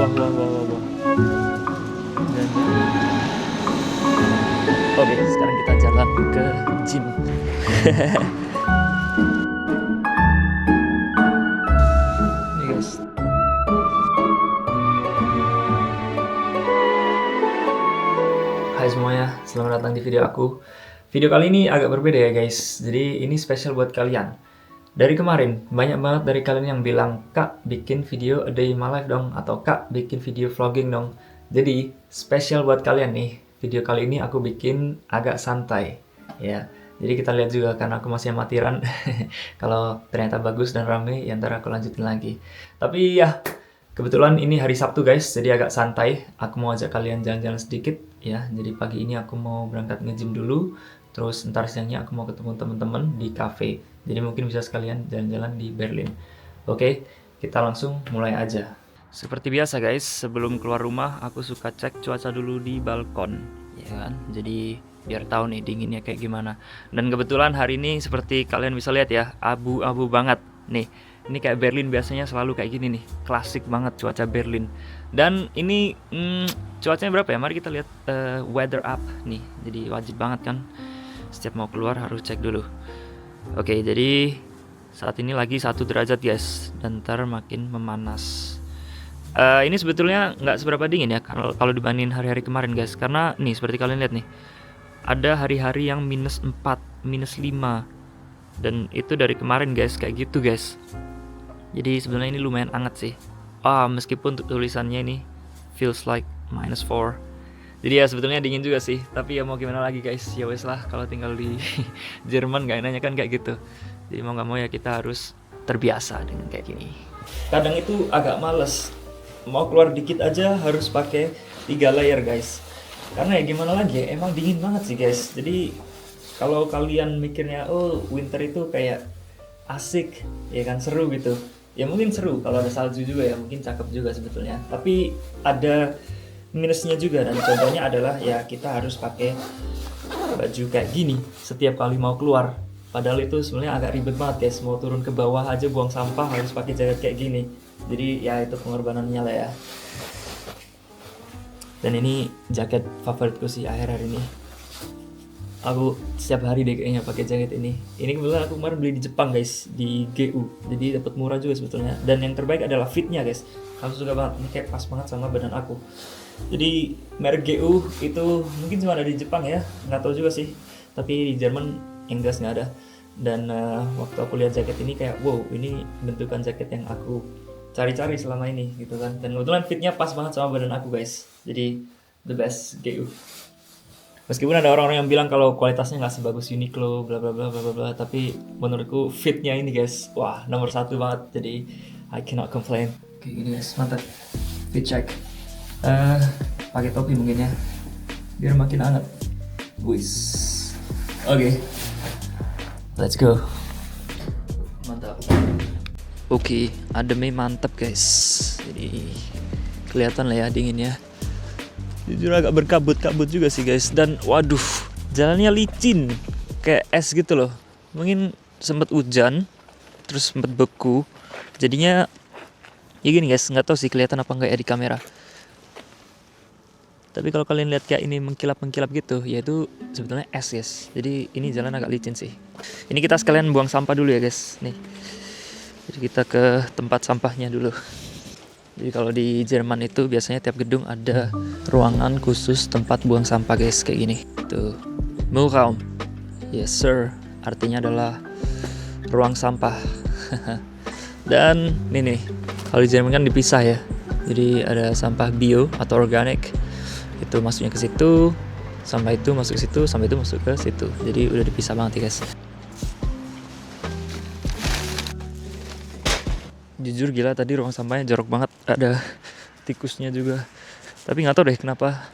wah, wah, wah, wah, wah. Dan, oke, sekarang kita jalan ke gym. Nih guys. Hai semuanya, selamat datang di video aku. Video kali ini agak berbeda ya guys. Jadi ini spesial buat kalian. Dari kemarin, banyak banget dari kalian yang bilang, "Kak, bikin video a day in my life dong," atau "Kak, bikin video vlogging dong." Jadi, spesial buat kalian nih. Video kali ini aku bikin agak santai, ya. Jadi kita lihat juga karena aku masih amatiran. Kalau ternyata bagus dan rame, ya ntar aku lanjutin lagi. Tapi ya, kebetulan ini hari Sabtu guys, jadi agak santai. Aku mau ajak kalian jalan-jalan sedikit, ya. Jadi pagi ini aku mau berangkat nge-gym dulu. Terus ntar siangnya aku mau ketemu teman-teman di cafe. Jadi mungkin bisa sekalian jalan-jalan di Berlin. Oke, kita langsung mulai aja. Seperti biasa guys, sebelum keluar rumah aku suka cek cuaca dulu di balkon, ya kan? Jadi biar tahu nih dinginnya kayak gimana. Dan kebetulan hari ini seperti kalian bisa lihat ya, abu-abu banget. Nih, ini kayak Berlin biasanya selalu kayak gini nih, klasik banget cuaca Berlin. Dan ini cuacanya berapa ya? Mari kita lihat weather app nih. Jadi wajib banget kan, setiap mau keluar harus cek dulu. Oke, jadi saat ini lagi 1 derajat guys, dan ntar makin memanas. Ini sebetulnya nggak seberapa dingin ya kalau dibandingin hari-hari kemarin guys, karena nih seperti kalian lihat nih, ada hari-hari yang -4, -5, dan itu dari kemarin guys, kayak gitu guys. Jadi sebenarnya ini lumayan hangat sih. Meskipun tulisannya ini feels like -4. Jadi ya sebetulnya dingin juga sih, tapi ya mau gimana lagi guys, ya wes lah, kalau tinggal di Jerman gak enaknya kan kayak gitu. Jadi mau gak mau ya kita harus terbiasa dengan kayak gini. Kadang itu agak males, mau keluar dikit aja harus pakai 3 layer guys. Karena ya gimana lagi ya, emang dingin banget sih guys. Jadi kalau kalian mikirnya, oh winter itu kayak asik, ya kan, seru gitu. Ya mungkin seru kalau ada salju juga ya, mungkin cakep juga sebetulnya. Tapi ada minusnya juga, dan contohnya adalah ya kita harus pakai baju kayak gini setiap kali mau keluar. Padahal itu sebenarnya agak ribet banget guys, mau turun ke bawah aja buang sampah harus pakai jaket kayak gini. Jadi ya itu pengorbanannya lah ya. Dan ini jaket favoritku sih akhir-akhir ini. Aku setiap hari deh kayaknya pakai jaket ini. Ini kebetulan aku kemarin beli di Jepang guys, di GU. Jadi dapat murah juga sebetulnya. Dan yang terbaik adalah fitnya guys. Aku suka banget, ini kayak pas banget sama badan aku. Jadi merek GU itu mungkin cuma ada di Jepang ya, nggak tahu juga sih. Tapi di Jerman yang jelas nggak ada. Dan waktu aku lihat jaket ini kayak wow, ini bentukan jaket yang aku cari-cari selama ini gitu kan. Dan kebetulan fitnya pas banget sama badan aku guys. Jadi the best GU. Meskipun ada orang-orang yang bilang kalau kualitasnya nggak sebagus Uniqlo, bla bla bla bla bla, tapi menurutku fitnya ini guys, wah nomor 1 banget. Jadi I cannot complain. Oke gini guys, mantap. Fit check. Pakai topi mungkin ya, biar makin hangat. Wis. Oke. Let's go. Mantap. Oke, ademnya mantap guys. Jadi kelihatan lah ya dinginnya. Jujur agak berkabut-kabut juga sih guys. Dan waduh, jalannya licin kayak es gitu loh. Mungkin sempet hujan, terus sempet beku. Jadinya ya gini guys, nggak tahu sih kelihatan apa nggak ya di kamera. Tapi kalau kalian lihat kayak ini mengkilap-mengkilap gitu, ya itu sebetulnya es guys. Jadi ini jalan agak licin sih. Ini kita sekalian buang sampah dulu ya guys. Nih. Jadi kita ke tempat sampahnya dulu. Jadi kalau di Jerman itu biasanya tiap gedung ada ruangan khusus tempat buang sampah guys, kayak gini. Tuh. Müllraum. Yes sir. Artinya adalah ruang sampah. Dan ini nih, kalau di Jerman kan dipisah ya. Jadi ada sampah bio atau organik. Itu masuknya ke situ, sampah itu masuk ke situ, sampah itu masuk ke situ. Jadi udah dipisah banget ya guys. Jujur gila tadi ruang sampahnya jorok banget, ada tikusnya juga. Tapi nggak tahu deh kenapa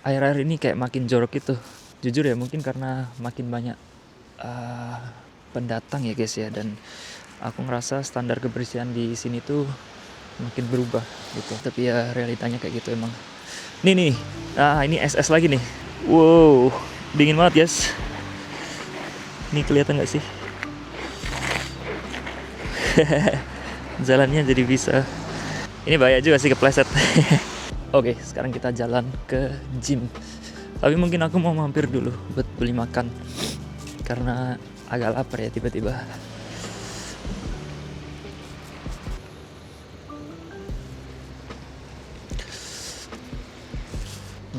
akhir-akhir ini kayak makin jorok gitu. Jujur ya mungkin karena makin banyak pendatang ya guys ya, dan aku ngerasa standar kebersihan di sini tuh makin berubah gitu. Tapi ya realitanya kayak gitu emang. Nih, ini SS lagi nih. Wow, dingin banget guys. Ini kelihatan nggak sih? Jalannya jadi bisa Ini bahaya juga sih kepleset. Oke, sekarang kita jalan ke gym. Tapi mungkin aku mau mampir dulu buat beli makan. Karena agak lapar ya tiba-tiba.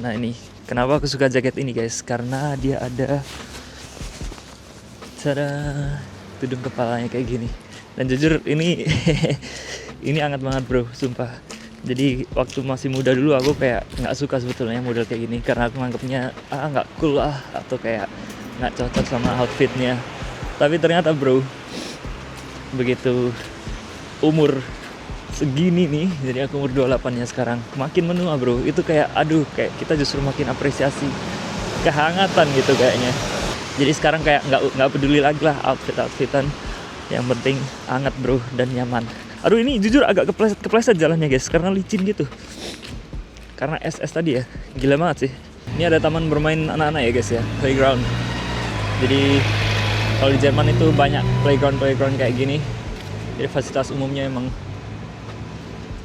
Nah ini, kenapa aku suka jaket ini guys? Karena dia ada tada, tudung kepalanya kayak gini. Dan jujur ini ini hangat banget bro, sumpah. Jadi waktu masih muda dulu aku kayak nggak suka sebetulnya model kayak gini karena aku nganggapnya nggak cool lah atau kayak nggak cocok sama outfitnya. Tapi ternyata bro, begitu umur segini nih, jadi aku umur 28 ya sekarang, makin menua bro, itu kayak aduh, kayak kita justru makin apresiasi kehangatan gitu kayaknya. Jadi sekarang kayak nggak peduli lagi lah outfitan, yang penting hangat bro dan nyaman. Aduh ini jujur agak kepleset jalannya guys, karena licin gitu. Karena SS tadi ya, gila banget sih. Ini ada taman bermain anak-anak ya guys ya, playground. Jadi kalau di Jerman itu banyak playground kayak gini. Jadi fasilitas umumnya emang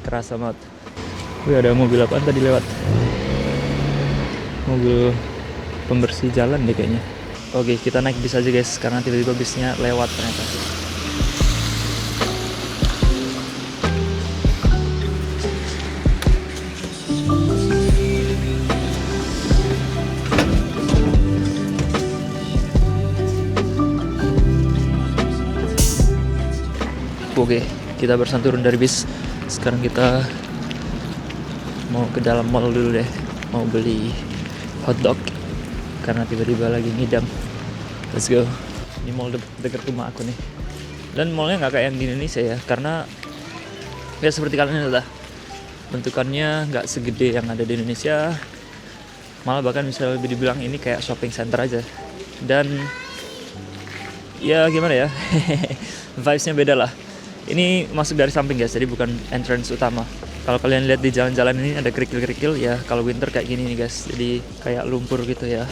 kerasa banget. Wih, ada mobil apaan tadi lewat? Mobil pembersih jalan deh kayaknya. Oke, kita naik bis aja guys, karena tiba-tiba bisnya lewat ternyata. Oke, kita barusan turun dari bis. Sekarang kita mau ke dalam mall dulu deh. Mau beli hotdog karena tiba-tiba lagi ngidam. Let's go. Ini mall dekat rumah aku nih. Dan mallnya nggak kayak yang di Indonesia ya, karena ya seperti kalian lihat lah, bentukannya nggak segede yang ada di Indonesia. Malah bahkan bisa lebih dibilang ini kayak shopping center aja. Dan ya gimana ya, vibes-nya beda lah. Ini masuk dari samping guys, jadi bukan entrance utama. Kalau kalian lihat di jalan-jalan ini ada kerikil-kerikil ya, kalau winter kayak gini nih guys, jadi kayak lumpur gitu ya.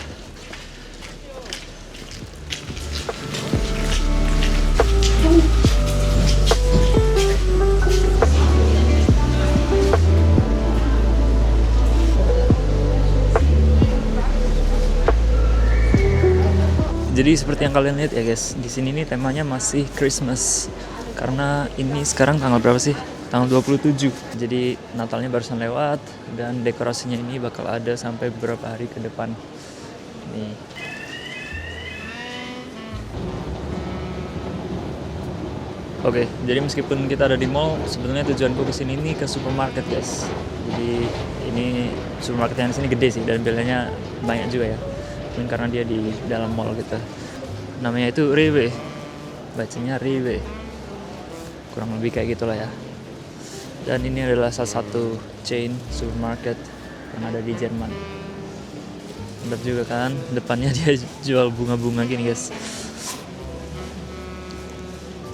Jadi seperti yang kalian lihat ya guys, di sini nih temanya masih Christmas. Karena ini sekarang tanggal berapa sih? Tanggal 27. Jadi Natalnya barusan lewat dan dekorasinya ini bakal ada sampai beberapa hari ke depan. Nih. Oke, jadi meskipun kita ada di mall, sebetulnya tujuanku kesini ini ke supermarket guys. Jadi ini supermarket yang sini gede sih dan belanjanya banyak juga ya. Mungkin karena dia di dalam mall gitu. Namanya itu Rewe. Bacanya Rewe. Kurang lebih kayak gitulah ya. Dan ini adalah salah satu chain supermarket yang ada di Jerman. Mantap juga kan, depannya dia jual bunga-bunga gini guys.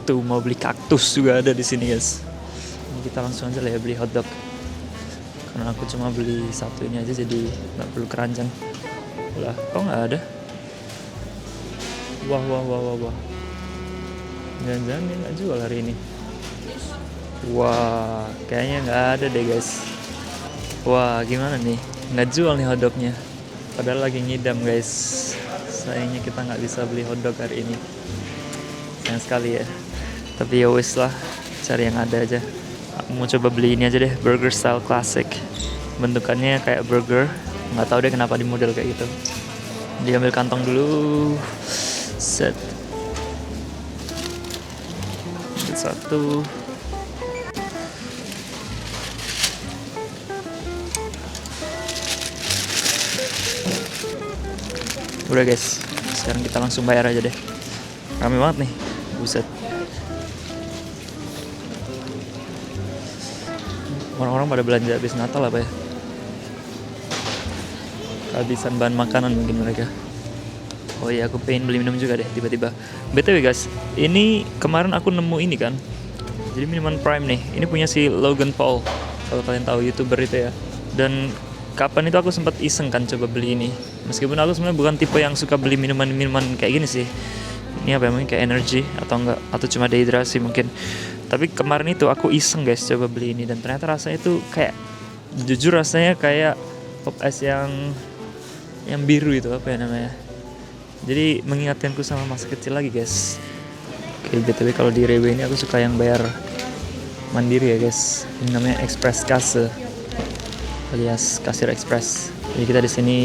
Tuh mau beli kaktus juga ada di sini guys. Ini kita langsung aja lah ya beli hotdog. Karena aku cuma beli satu ini aja jadi nggak perlu keranjang. Lah, kok nggak ada? Wah. Jangan-jangan dia nggak jual hari ini. Wah, kayaknya nggak ada deh guys. Wah, gimana nih? Nggak jual nih hotdognya. Padahal lagi ngidam guys. Sayangnya kita nggak bisa beli hotdog hari ini. Sayang sekali ya. Tapi ya wis lah, cari yang ada aja. Aku mau coba beli ini aja deh, burger style classic. Bentukannya kayak burger. Nggak tahu deh kenapa di model kayak gitu. Diambil kantong dulu. Set. Satu. Udah guys, sekarang kita langsung bayar aja deh. Rame banget nih, buset. Orang-orang pada belanja habis Natal apa ya? Kehabisan bahan makanan mungkin mereka. Oh iya, aku pengen beli minum juga deh tiba-tiba. BTW guys, ini kemarin aku nemu ini kan. Jadi minuman Prime nih, ini punya si Logan Paul. Kalau kalian tahu YouTuber itu ya. Dan kapan itu aku sempat iseng kan coba beli ini. Meskipun aku sebenarnya bukan tipe yang suka beli minuman kayak gini sih. Ini apa emang kayak energy atau enggak, atau cuma dehidrasi mungkin. Tapi kemarin itu aku iseng guys coba beli ini, dan ternyata rasanya tuh kayak, jujur rasanya kayak pop ice yang biru itu, apa ya namanya. Jadi mengingatkanku sama masa kecil lagi guys. Oke, BTW kalau di Rewe ini aku suka yang bayar mandiri ya guys. Ini namanya Express Kasse alias kasir express. Jadi kita di sini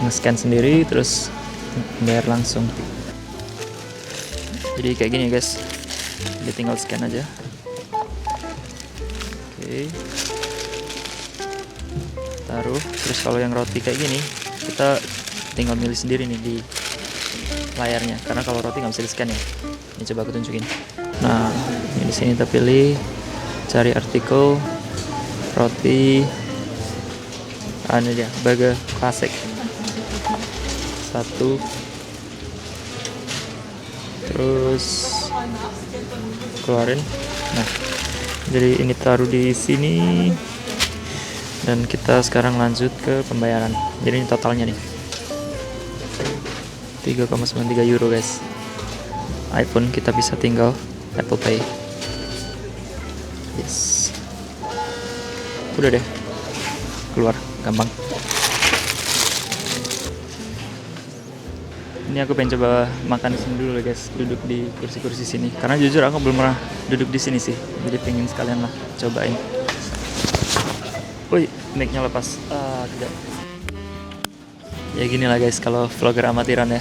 nge-scan sendiri terus bayar langsung. Jadi kayak gini ya guys. Jadi tinggal scan aja. Oke. Taruh. Terus kalau yang roti kayak gini, kita tinggal milih sendiri nih di layarnya. Karena kalau roti nggak bisa di-scan ya. Ini coba aku tunjukin. Nah, ini di sini kita pilih, cari artikel roti. Ini dia, burger klasik. 1. Terus keluarin. Nah, jadi ini taruh di sini. Dan kita sekarang lanjut ke pembayaran. Jadi ini totalnya nih. 3,93 euro guys. iPhone kita bisa tinggal Apple Pay. Yes. Udah deh. Keluar, gampang. Ini aku pengen coba makan di sini dulu guys, duduk di kursi-kursi sini. Karena jujur aku belum pernah duduk di sini sih. Jadi pengen sekalian lah cobain. Woi, mic-nya lepas. Tidak. Ya gini lah guys kalau vlogger amatiran ya.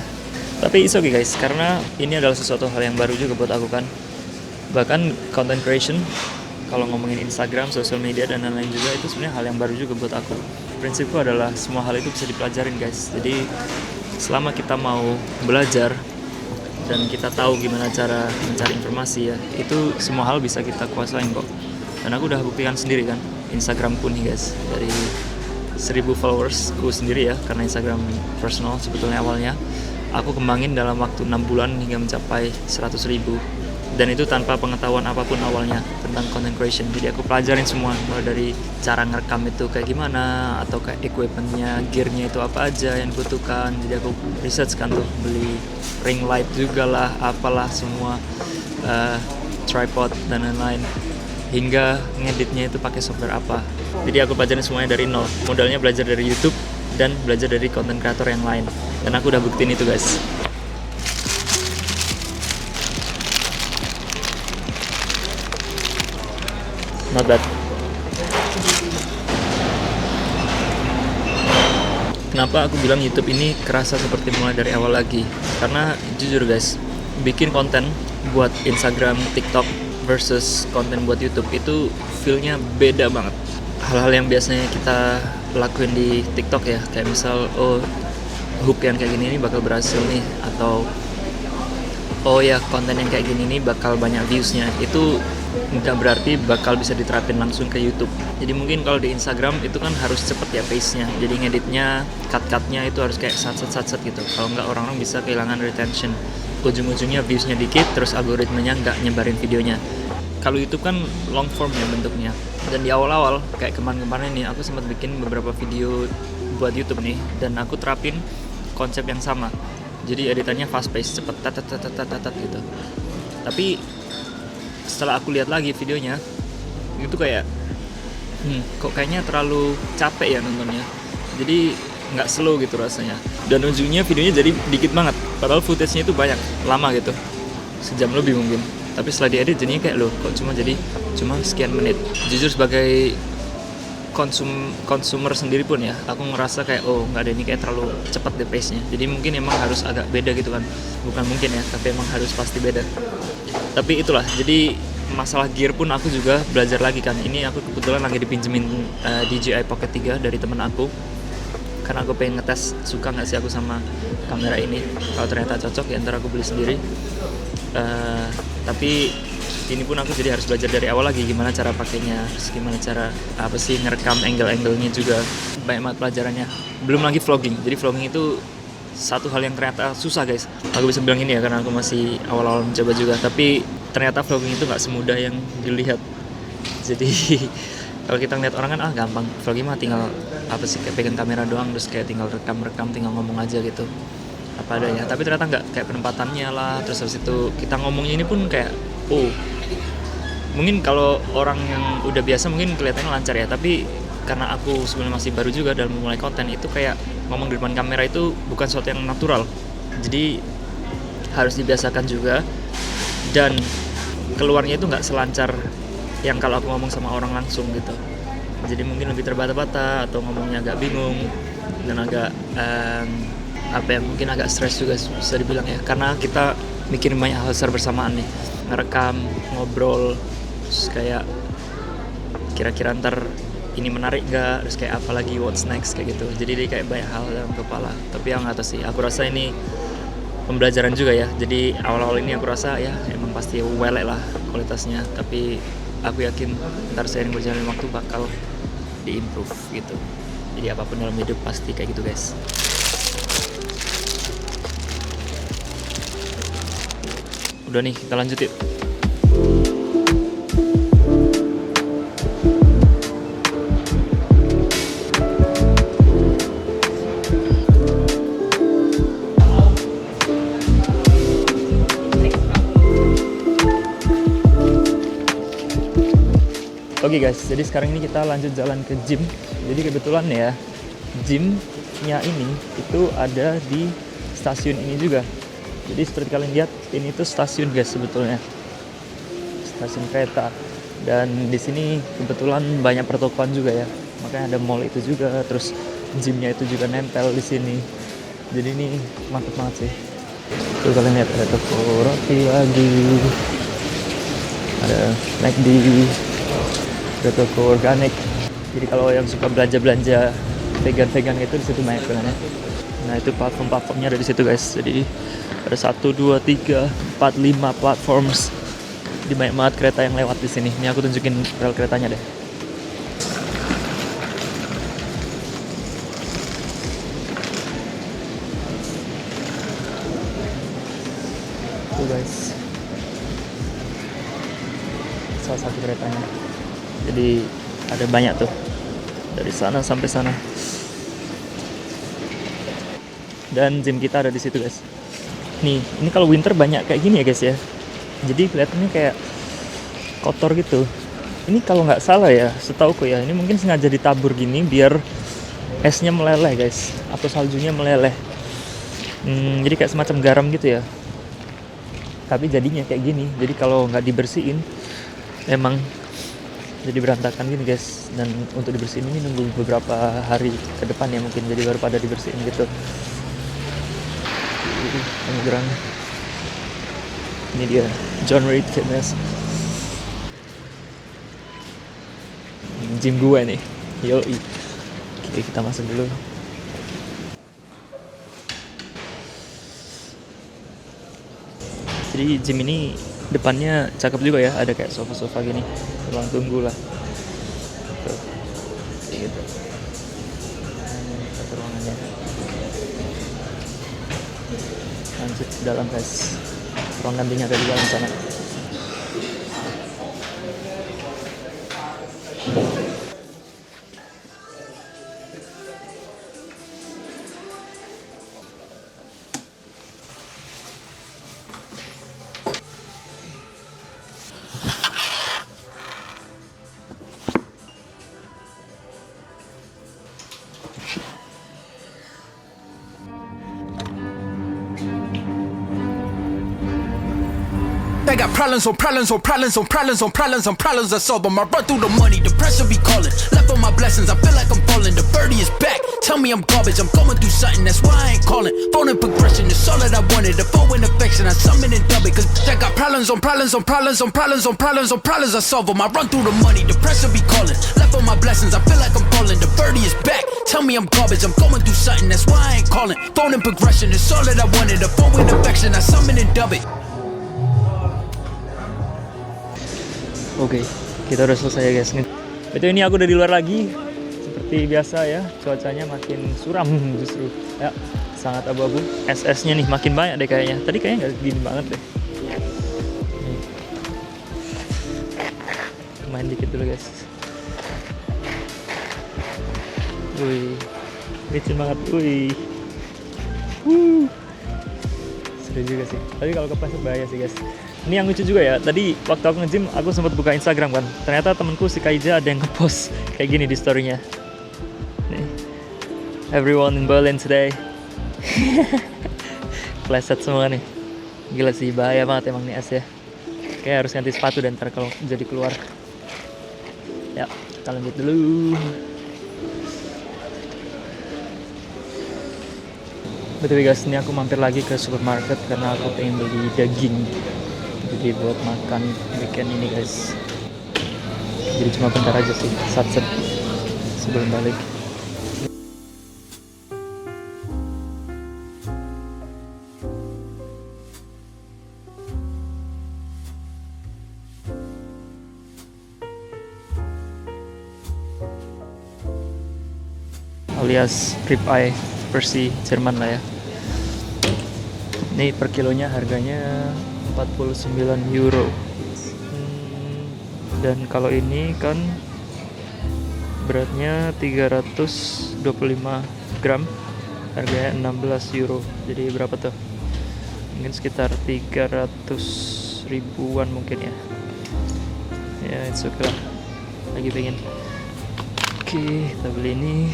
Tapi it's okay guys, karena ini adalah sesuatu hal yang baru juga buat aku kan. Bahkan content creation, kalau ngomongin Instagram, social media dan lain-lain juga, itu sebenarnya hal yang baru juga buat aku. Prinsipku adalah semua hal itu bisa dipelajarin guys. Jadi selama kita mau belajar dan kita tahu gimana cara mencari informasi ya, itu semua hal bisa kita kuasain kok. Dan aku udah buktikan sendiri kan, Instagramku nih guys, dari 1000 followersku sendiri ya, karena Instagram personal sebetulnya awalnya. Aku kembangin dalam waktu 6 bulan hingga mencapai 100.000. Dan itu tanpa pengetahuan apapun awalnya tentang content creation. Jadi aku pelajarin semua, mulai dari cara ngerekam itu kayak gimana, atau kayak equipmentnya, gearnya itu apa aja yang dibutuhkan. Jadi aku research kan tuh, beli ring light juga lah, apalah semua, tripod dan lain-lain. Hingga ngeditnya itu pakai software apa. Jadi aku pelajarin semuanya dari nol. Modalnya belajar dari YouTube dan belajar dari content creator yang lain. Dan aku udah buktiin itu guys. Not bad. Kenapa aku bilang YouTube ini kerasa seperti mulai dari awal lagi? Karena jujur guys, bikin konten buat Instagram, TikTok versus konten buat YouTube itu feel-nya beda banget. Hal-hal yang biasanya kita lakuin di TikTok ya, kayak misal hook yang kayak gini nih bakal berhasil nih, atau konten yang kayak gini nih bakal banyak views-nya, itu nggak berarti bakal bisa diterapin langsung ke YouTube. Jadi mungkin kalau di Instagram itu kan harus cepet ya pace-nya, jadi ngeditnya, cut-cutnya itu harus kayak sat-sat gitu. Kalau nggak orang-orang bisa kehilangan retention, ujung-ujungnya views-nya dikit, terus algoritmanya nggak nyebarin videonya. Kalau YouTube kan long form ya bentuknya. Dan di awal-awal kayak kemarin-kemarin ini aku sempat bikin beberapa video buat YouTube nih, dan aku terapin konsep yang sama. Jadi editannya fast pace, cepet tat gitu. Tapi setelah aku lihat lagi videonya, itu kayak kok kayaknya terlalu capek ya nontonnya. Jadi nggak slow gitu rasanya. Dan ujungnya videonya jadi dikit banget. Padahal footage-nya itu banyak, lama gitu. Sejam lebih mungkin. Tapi setelah diedit jadinya kayak kok cuma sekian menit. Jujur sebagai consumer sendiri pun ya, aku ngerasa kayak nggak ada, ini kayak terlalu cepat deh pace-nya. Jadi mungkin emang harus agak beda gitu kan. Bukan mungkin ya, tapi emang harus pasti beda. Tapi itulah, jadi masalah gear pun aku juga belajar lagi kan. Ini aku kebetulan lagi dipinjemin DJI Pocket 3 dari temen aku. Karena aku pengen ngetes suka nggak sih aku sama kamera ini. Kalau ternyata cocok ya ntar aku beli sendiri. Tapi ini pun aku jadi harus belajar dari awal lagi gimana cara pakainya, gimana cara ngerekam angle-angle-nya juga. Banyak banget pelajarannya. Belum lagi vlogging. Jadi vlogging itu satu hal yang ternyata susah guys. Aku bisa bilang ini ya karena aku masih awal-awal mencoba juga. Tapi ternyata vlogging itu nggak semudah yang dilihat. Jadi kalau kita ngeliat orang kan gampang. Vlogging mah tinggal kayak pegang kamera doang, terus kayak tinggal rekam, tinggal ngomong aja gitu. Apa adanya. Tapi ternyata nggak, kayak penempatannya lah. Terus habis itu kita ngomongnya ini pun kayak mungkin kalau orang yang udah biasa mungkin kelihatannya lancar ya, tapi karena aku sebenarnya masih baru juga dalam memulai konten, itu kayak ngomong di depan kamera itu bukan sesuatu yang natural, jadi harus dibiasakan juga, dan keluarnya itu nggak selancar yang kalau aku ngomong sama orang langsung gitu. Jadi mungkin lebih terbata-bata atau ngomongnya agak bingung dan agak mungkin agak stres juga bisa dibilang ya, karena kita mikirin banyak hal secara bersamaan nih, ngerekam, ngobrol, terus kayak kira-kira ntar ini menarik nggak, terus kayak apa lagi, what's next, kayak gitu. Jadi dia kayak banyak hal dalam kepala. Tapi yang nggak tahu sih, aku rasa ini pembelajaran juga ya. Jadi awal-awal ini aku rasa ya emang pasti welek lah kualitasnya, tapi aku yakin ntar seiring berjalannya waktu bakal diimprove gitu. Jadi apapun dalam hidup pasti kayak gitu guys. Udah nih, kita lanjut yuk. Oke guys, jadi sekarang ini kita lanjut jalan ke gym. Jadi kebetulan ya, gymnya ini itu ada di stasiun ini juga. Jadi seperti kalian lihat, ini tuh stasiun guys sebetulnya, stasiun kereta. Dan di sini kebetulan banyak pertokoan juga ya, makanya ada mall itu juga. Terus gymnya itu juga nempel di sini. Jadi ini mantap banget sih. Tuh kalian lihat, ada toko roti lagi, ada McD, ada toko organik. Jadi kalau yang suka belanja vegan itu di situ banyak banget. Nah itu platformnya ada di situ guys. Jadi ada 1, 2, 3, 4, 5 platforms. Di banyak banget kereta yang lewat di sini. Ini aku tunjukin rel keretanya deh. Tuh guys, salah satu keretanya. Jadi ada banyak tuh, dari sana sampai sana. Dan gym kita ada di situ guys. Nih, ini kalau winter banyak kayak gini ya guys ya. Jadi kelihatannya kayak kotor gitu. Ini kalau nggak salah ya, setauku ya, ini mungkin sengaja ditabur gini biar esnya meleleh guys, atau saljunya meleleh. Jadi kayak semacam garam gitu ya. Tapi jadinya kayak gini. Jadi kalau nggak dibersihin, emang jadi berantakan gini guys. Dan untuk dibersihin ini nunggu beberapa hari ke depan ya mungkin, jadi baru pada dibersihin gitu. Penggeran. Ini dia John Reid Fitness, gym gue nih. Yoi. Oke, kita masuk dulu. Jadi gym ini depannya cakep juga ya, ada kayak sofa-sofa gini, ruang tunggu lah. Tuh, kayak gitu. Satu ruangannya. Lanjut ke dalam guys. Ruang gantinya ada di dalam sana. I got problems on problems on problems on problems on problems on problems I solve them. I run through the money, the pressure be calling. Left on my blessings, I feel like I'm falling. The birdie is back, tell me I'm garbage. I'm going through something, that's why I ain't calling. Phone and progression, it's all that I wanted. The phone and affection, I summon and dub it. Cause I got problems on problems on problems on problems on problems on problems I solve them. I run through the money, the pressure be calling. Left on my blessings, I feel like I'm falling. The birdie is back, tell me I'm garbage. I'm going through something, that's why I ain't calling. Phone and progression, it's all that I wanted. The phone and affection, I summon and dub it. Oke, kita udah selesai ya guys. Betul, ini aku udah di luar lagi. Seperti biasa ya, cuacanya makin suram justru. Ya, sangat abu-abu. SS-nya nih makin banyak deh kayaknya. Tadi kayaknya nggak gini banget deh. Nih. Main dikit dulu guys. Wih, licin banget. Wih. Seru juga sih. Tapi kalau kepleset bahaya sih guys. Ini yang lucu juga ya, tadi waktu aku nge-gym aku sempat buka Instagram kan. Ternyata temenku si Kaija ada yang nge-post kayak gini di story-nya. Nih. Everyone in Berlin today. Pleset semua nih. Gila sih, bahaya banget emang nih es ya. Kayak harus ganti sepatu dan ntar kalau jadi keluar. Ya, kita lanjut dulu. Betul guys, ini aku mampir lagi ke supermarket karena aku pengen beli daging. Jadi buat makan weekend ini guys. Jadi cuma bentar aja sih, satset sebelum balik. Alias ribeye versi Jerman lah ya. Ini per kilonya harganya 49 euro. Dan kalau ini kan beratnya 325 gram, harganya 16 euro. Jadi berapa tuh? Mungkin sekitar 300 ribuan mungkin ya. Ya, it's okay lah. Lagi pengen. Oke, kita beli ini.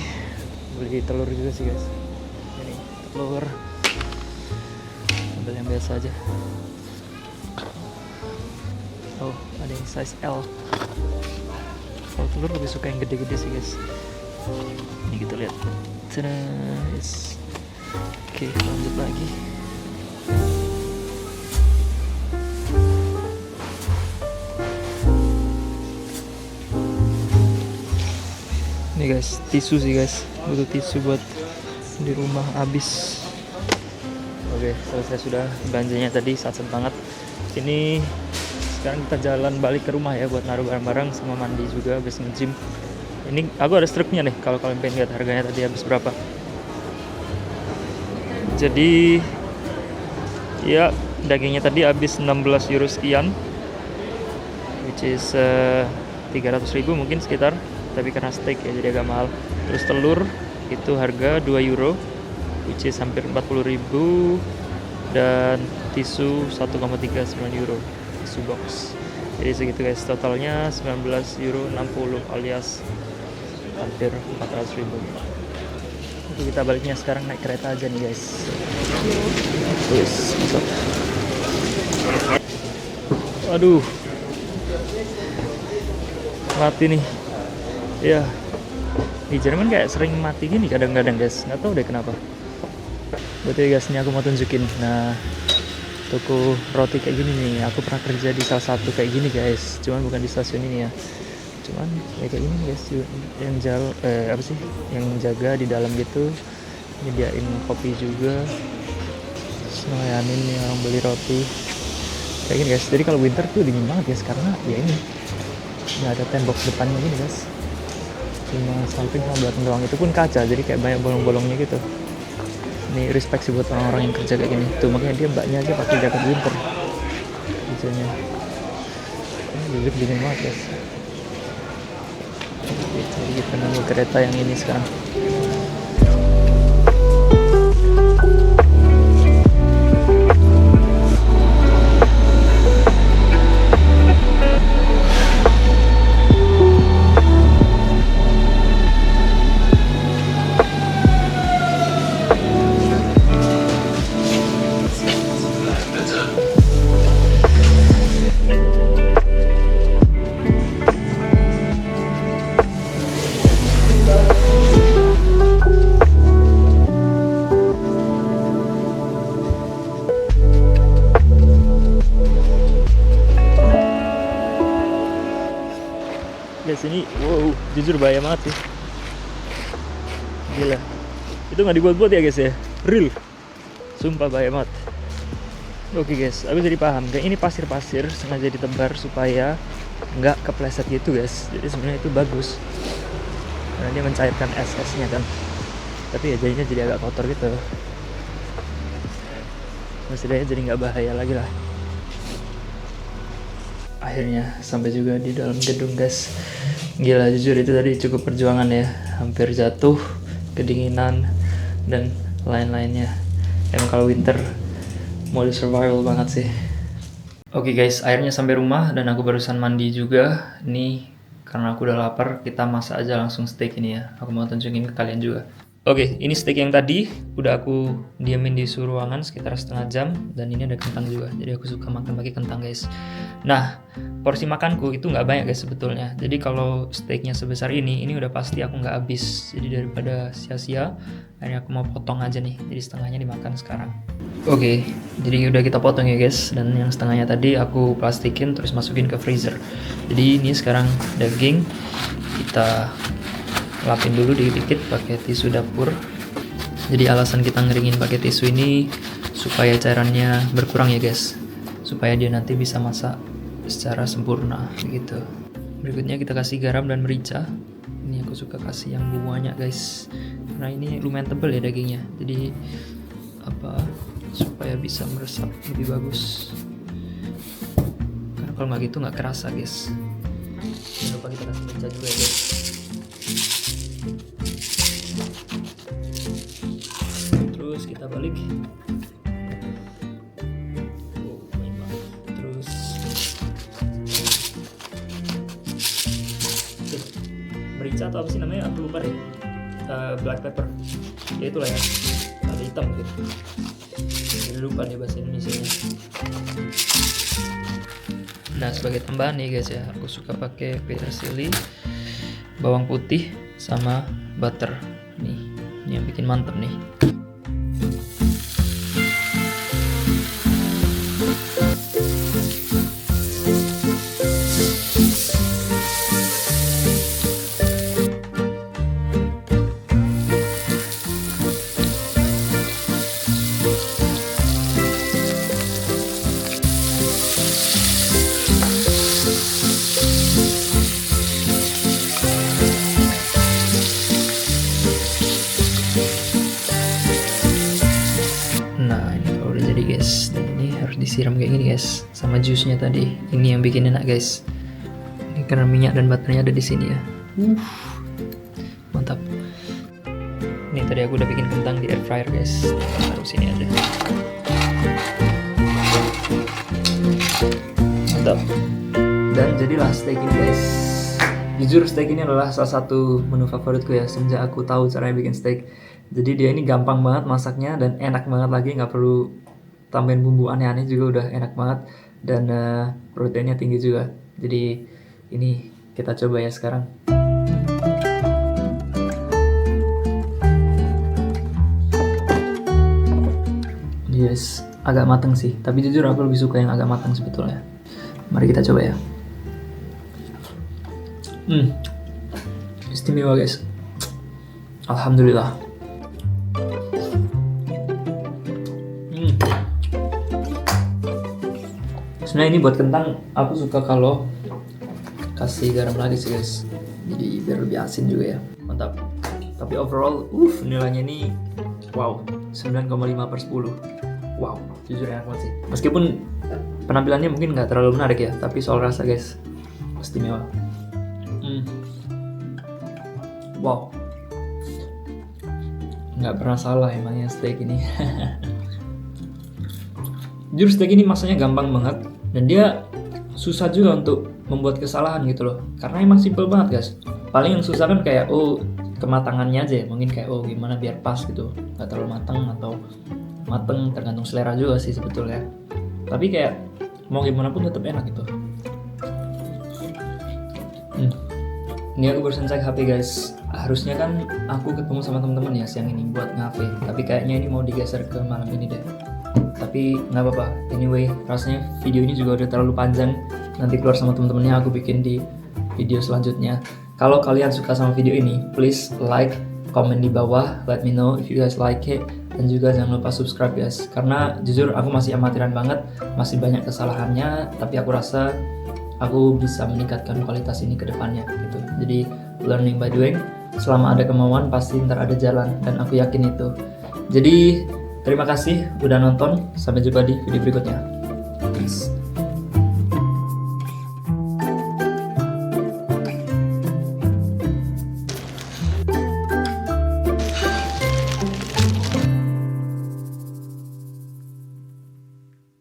Beli telur juga sih guys. Ini telur. Ambil yang biasa aja. Oh, ada yang size L. Kalau telur lebih suka yang gede-gede sih guys. Ini kita lihat. Tada, yes. Oke, lanjut lagi. Ini guys, tisu sih guys. Butuh tisu buat di rumah habis. Oke, selesai sudah belanjanya tadi, satset banget. Ini sekarang kita jalan balik ke rumah ya buat naruh barang-barang sama mandi juga habis nge-gym. Ini aku ada struknya nih kalau kalian pengen lihat harganya tadi habis berapa. Jadi ya dagingnya tadi habis 16 euro sekian, which is 300 ribu mungkin sekitar, tapi karena steak ya jadi agak mahal. Terus telur itu harga 2 euro, which is hampir 40 ribu, dan tisu 1,39 euro tisu box. Jadi segitu guys, totalnya 19 euro 60 alias hampir 400 ribu. Oke, kita baliknya sekarang naik kereta aja nih guys. Yes, masuk. Aduh, mati nih ya. Di Jerman kayak sering mati gini kadang-kadang guys, nggak tahu deh kenapa. Betul guys, ini aku mau tunjukin. Nah, toko roti kayak gini nih, aku pernah kerja di salah satu kayak gini guys, cuman bukan di stasiun ini ya. Cuman ya kayak gini guys, yang apa sih, yang jaga di dalam gitu, nyediain kopi juga, ngelayanin yang beli roti kayak gini guys. Jadi kalau winter tuh dingin banget guys, karena ya ini nggak ada tembok depannya gini guys, cuma samping sama belakang doang, itu pun kaca, jadi kayak banyak bolong-bolongnya gitu. Ini respect sih buat orang-orang yang kerja kayak gini tuh, makanya dia mbaknya aja pakai jaket winter kerjanya. Ini dingin banget guys. Oke, jadi kita nunggu kereta yang ini sekarang. Guys, ini wow, jujur bahaya banget sih. Gila. Itu nggak dibuat-buat ya guys ya. Real. Sumpah bahaya banget. Oke guys, aku jadi paham. Kayak ini pasir-pasir sengaja ditebar supaya nggak kepleset gitu guys. Jadi sebenarnya itu bagus. Karena dia mencairkan es-esnya kan. Tapi ya jadinya jadi agak kotor gitu. Maksudnya jadi nggak bahaya lagi lah. Akhirnya sampai juga di dalam gedung guys. Gila, jujur itu tadi cukup perjuangan ya, hampir jatuh, kedinginan dan lain-lainnya. Emang kalau winter mode survival banget sih. Oke guys, akhirnya sampai rumah dan aku barusan mandi juga. Nih, karena aku udah lapar, kita masak aja langsung steak ini ya. Aku mau tunjukin ke kalian juga. Oke, ini steak yang tadi udah aku diamin di suhu ruangan sekitar setengah jam, dan ini ada kentang juga. Jadi aku suka makan pakai kentang guys. Nah, porsi makanku itu nggak banyak guys sebetulnya. Jadi kalau steaknya sebesar ini udah pasti aku nggak habis. Jadi daripada sia-sia, akhirnya aku mau potong aja nih. Jadi setengahnya dimakan sekarang. Oke, jadi udah kita potong ya guys. Dan yang setengahnya tadi aku plastikin terus masukin ke freezer. Jadi ini sekarang daging kita lapin dulu dikit-dikit pakai tisu dapur. Jadi alasan kita ngeringin pakai tisu ini supaya cairannya berkurang ya guys, supaya dia nanti bisa masak secara sempurna gitu. Berikutnya kita kasih garam dan merica. Ini aku suka kasih yang banyak guys, karena ini lumayan tebal ya dagingnya, jadi supaya bisa meresap lebih bagus. Karena kalau nggak gitu nggak kerasa guys. Jangan lupa kita kasih merica juga ya guys. Terus kita balik. Terus merica atau apa sih namanya? Aku lupa deh. Black pepper. Ya itulah ya. Ada hitam gitu. Jadi lupa nih bahasa Indonesianya. Nah, sebagai tambahan nih guys ya, aku suka pakai petersili, bawang putih, sama butter. Nih, ini yang bikin mantep nih. Nah, ini kalau udah jadi guys, dan ini harus disiram kayak gini guys, sama jusnya tadi. Ini yang bikin enak guys. Ini karena minyak dan butternya ada di sini ya. Mantap. Ini tadi aku udah bikin kentang di air fryer guys. Taruh sini aja. Mantap. Dan jadilah steak ini guys. Jujur steak ini adalah salah satu menu favoritku ya semenjak aku tahu caranya bikin steak. Jadi dia ini gampang banget masaknya dan enak banget lagi, nggak perlu tambahin bumbu aneh-aneh juga udah enak banget, dan proteinnya tinggi juga. Jadi ini kita coba ya sekarang. Yes, agak matang sih, tapi jujur aku lebih suka yang agak matang sebetulnya. Mari kita coba ya. Istimewa guys. Alhamdulillah. Sebenarnya ini buat kentang aku suka kalau kasih garam lagi sih guys. Jadi biar lebih asin juga ya. Mantap. Tapi overall, nilainya ini wow, 9,5/10. Wow, jujur enak banget sih. Meskipun penampilannya mungkin nggak terlalu menarik ya, tapi soal rasa guys, istimewa. Wow, nggak pernah salah emangnya steak ini. Jujur steak ini masaknya gampang banget, dan dia susah juga untuk membuat kesalahan gitu loh, karena emang simple banget guys. Paling yang susah kan kayak kematangannya aja ya, mungkin kayak gimana biar pas gitu, nggak terlalu matang atau mateng, tergantung selera juga sih sebetulnya. Tapi kayak mau gimana pun tetap enak gitu. Ini aku barusan cek HP guys. Harusnya kan aku ketemu sama teman-teman ya siang ini buat ngafe, tapi kayaknya ini mau digeser ke malam ini deh. Tapi nggak apa-apa. Anyway, rasanya video ini juga udah terlalu panjang. Nanti keluar sama temen-temennya aku bikin di video selanjutnya. Kalau kalian suka sama video ini, please like, comment di bawah, let me know if you guys like it. Dan juga jangan lupa subscribe guys. Karena jujur aku masih amatiran banget, masih banyak kesalahannya. Tapi aku rasa aku bisa meningkatkan kualitas ini ke depannya gitu. Jadi learning by doing. Selama ada kemauan pasti ntar ada jalan, dan aku yakin itu. Jadi terima kasih udah nonton. Sampai jumpa di video berikutnya. Peace.